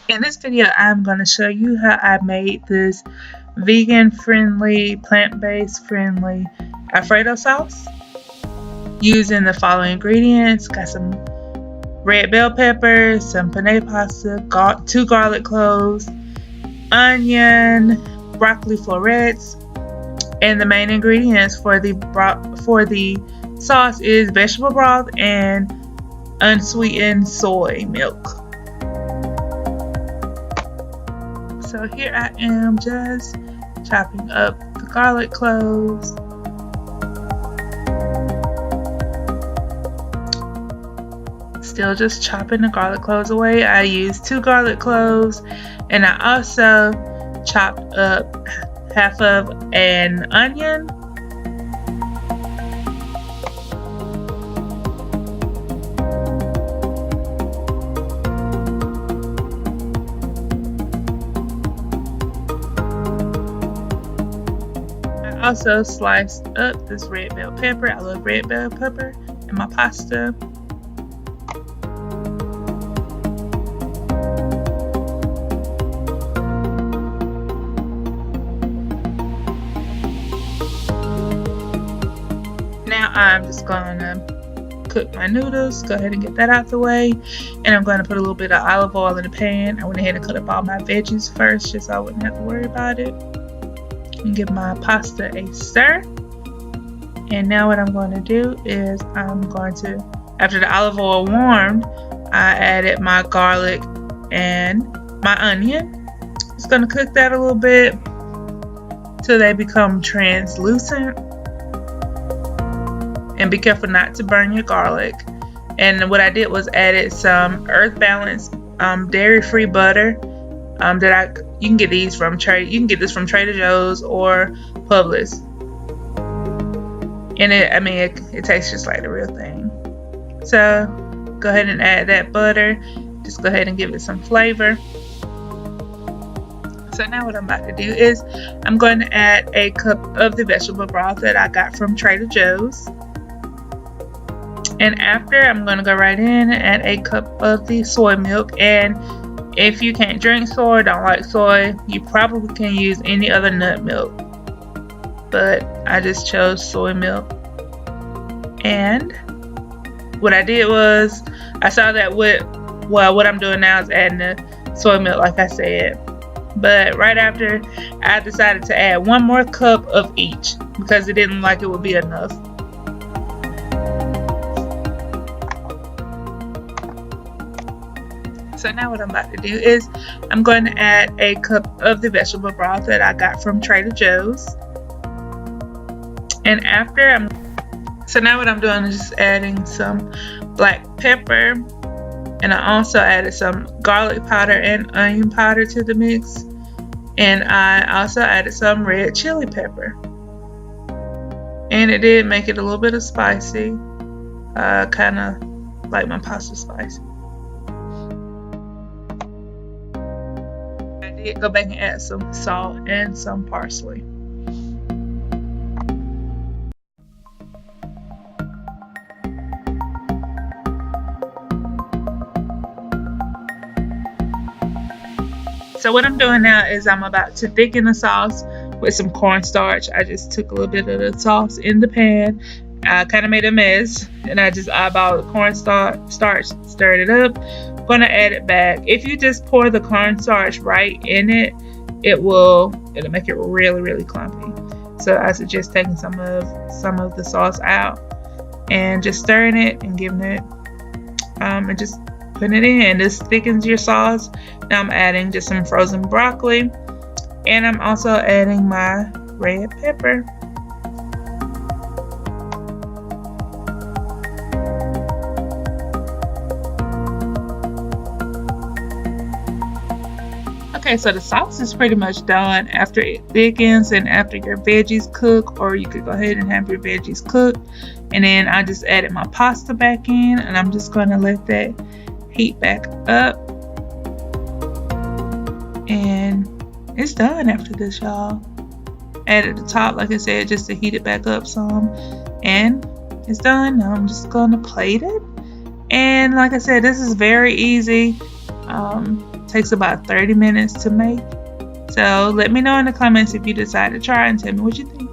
In this video, I'm going to show you how I made this vegan-friendly, plant-based friendly Alfredo sauce using the following ingredients. Got some red bell peppers, some penne pasta, 2 garlic cloves, onion, broccoli florets, and the main ingredients for the sauce is vegetable broth and unsweetened soy milk. So here I am just chopping up the garlic cloves. Still just chopping the garlic cloves away. I used 2 garlic cloves, and I also chopped up half of an onion. I also sliced up this red bell pepper. I love red bell pepper in my pasta. Now I'm just gonna cook my noodles. Go ahead and get that out the way. And I'm gonna put a little bit of olive oil in the pan. I went ahead and cut up all my veggies first, just so I wouldn't have to worry about it. And give my pasta a stir. And now what I'm going to do is I'm going to, after the olive oil warmed, I added my garlic and my onion. Just going to cook that a little bit till they become translucent. And be careful not to burn your garlic. And what I did was added some Earth Balance dairy-free butter you can get these from this from Trader Joe's or Publix. And it tastes just like the real thing. So go ahead and add that butter. Just go ahead and give it some flavor. So now what I'm about to do is I'm going to add a cup of the vegetable broth that I got from Trader Joe's. And after, I'm going to go right in and add a cup of the soy milk. And if you can't drink soy, don't like soy, you probably can use any other nut milk. But I just chose soy milk. And what I did was, I saw that what I'm doing now is adding the soy milk, like I said. But right after, I decided to add 1 more cup of each because it didn't like it would be enough. So now what I'm about to do is I'm going to add a cup of the vegetable broth that I got from Trader Joe's. And so now what I'm doing is just adding some black pepper. And I also added some garlic powder and onion powder to the mix. And I also added some red chili pepper. And it did make it a little bit of spicy. Kind of like my pasta spicy. I did go back and add some salt and some parsley. So what I'm doing now is I'm about to thicken the sauce with some cornstarch. I just took a little bit of the sauce in the pan. I kind of made a mess, and I just eyeballed the cornstarch, stirred it up. I'm going to add it back. If you just pour the cornstarch right in it, it'll make it really, really clumpy. So I suggest taking some of the sauce out and just stirring it and giving it and just putting it in. This thickens your sauce. Now I'm adding just some frozen broccoli, and I'm also adding my red pepper. Okay, so the sauce is pretty much done after it thickens and after your veggies cook, or you could go ahead and have your veggies cooked. And then I just added my pasta back in, and I'm just going to let that heat back up. And it's done after this, y'all. Add at the top, like I said, just to heat it back up some. And it's done. Now I'm just going to plate it. And like I said, this is very easy. takes about 30 minutes to make. So let me know in the comments if you decide to try and tell me what you think.